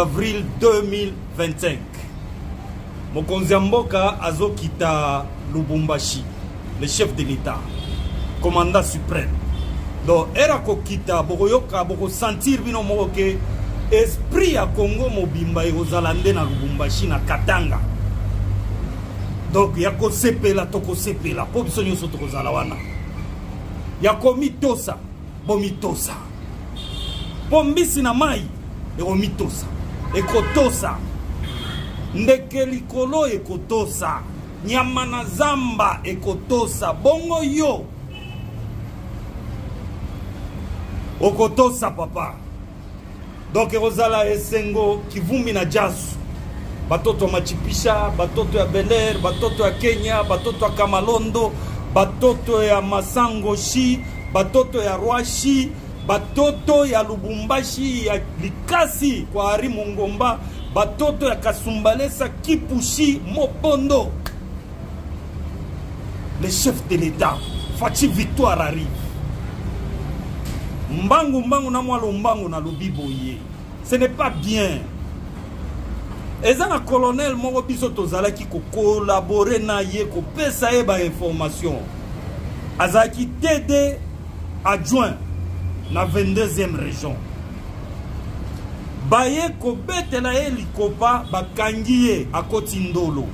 avril 2025. Mokonzi Mboka azokita Lubumbashi, le chef de l'État, commandant suprême. Donc, era kokita bokoyoka boko sentir bino moke esprit ya Congo mobimba ezalande na Lubumbashi na Katanga. Donc, yako sepela toko sepela, po biso nyoso toko zala wana. Yako mitosa, bo mitosa. Po mbisi na mai, eko mitosa. Eko tosa. Ndeke likolo eko tosa. Nyama na zamba eko tosa. Bongo yo. Okotosa papa. Donc Rosala Esengo kivumbi na jasu. Batoto machipisha, batoto ya Beler, batoto ya Kenya, batoto ya Kamalondo, batoto ya Masangoshi, batoto ya Rwashi, batoto ya Lubumbashi, ya Likasi kwa Ari Mongomba, batoto ya Kasumbalesa, Kipushi, Mopondo. Le chef de l'État, Fachi Victoire arrive. Mbangu na mwalo mbangu na lubiboye. Ce n'est pas bien. Eza na colonel moko biso tozalaki ko collaborer na ye ko pesa ye ba information. Azaki TD adjoint na 22e région. Baye ko betela ye likopa bakangi ye akoti ndolo.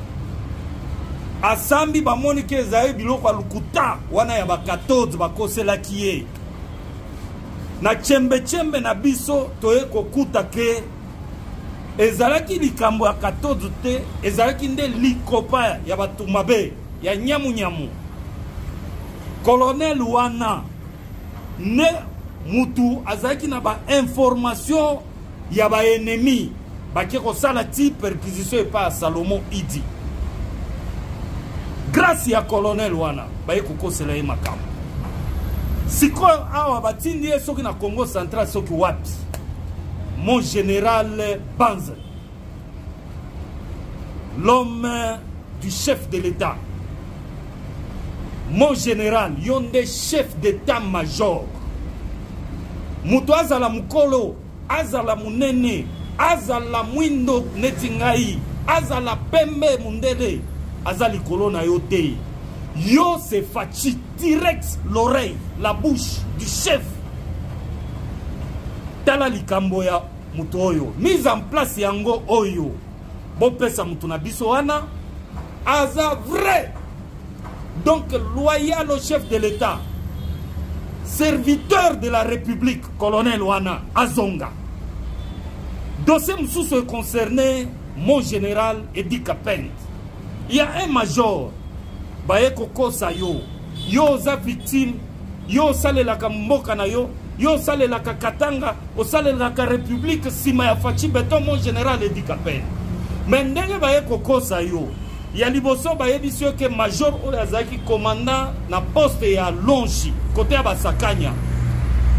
Asambi ba monike ezaye biloko alukuta wana ya ba 14 bakoselaki ye. Na chembe na biso toye kokuta ke ezalaki likambo ya 14 te, ezalaki nde likopa ya batu mabe ya nyamu. Colonel wana ne mutu azalaki na ba information ya ba ennemi baki kosala ti perquisition epa Salomon Idi. Grâce ya colonel wana baye kokosela ye makambo. Siko awa batindi soki na Congo central soki wapi. Mon général Banze, l'homme du chef de l'État. Mon général, yonde chef d'état-major. Mutu azala mukolo, azala munene, azala mwindo netingai, azala pembe mundele, azali kolona yote. Yo se fachi direct l'oreille, la bouche du chef. Tala likambo ya mutu oyo. Mise en place yango oyo. Bon pesa mutu na biso wana. Aza vrai. Donc loyal au chef de l'État. Serviteur de la République, colonel wana. Azonga. Dossier moussou concerné mon général Edi Kapent. Il y a un major. Baye koko sa yo. Yo za victime. Yo sale la kamboka na yo. Yo sale la Katanga. O sale la République. Sima ya fachi beton mon général Edi Kapent. Mais ndenge baye koko sa yo. Ya liboso baye bisyo ke major Oyazaki commandant na poste ya Lonchi. Kote ya Basakanya.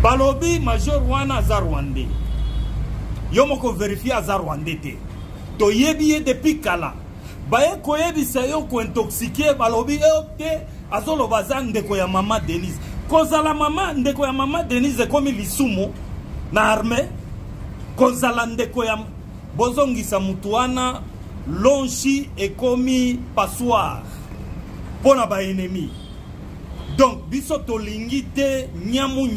Balobi major wana Zarwande. Yo moko verifie Zarwande te. To yebi depuis kala. Baye koyebi sa yo ko intoxiqué balobi te azolo bazan ndeko ya mama Denise. Kozala mama ndeko ya mama Denise komi lisumo na armée. Kozala ndeko ya bozongisa mutuana Lonchi ekomi passoire pona ba ennemi. Donc biso tolingi te nyamu.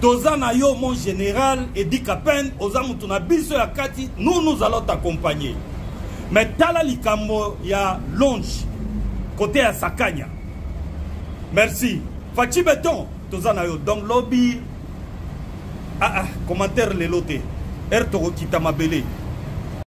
Tozana yo mon général Edi Kapent oza mutu na biso ya kati nous allons t'accompagner. Mais tala likambo ya Lonchi côté ya Sakanya. Merci. Fachi beton tozana yo. Donc lobby commentaire le loté. Erto kita mabele.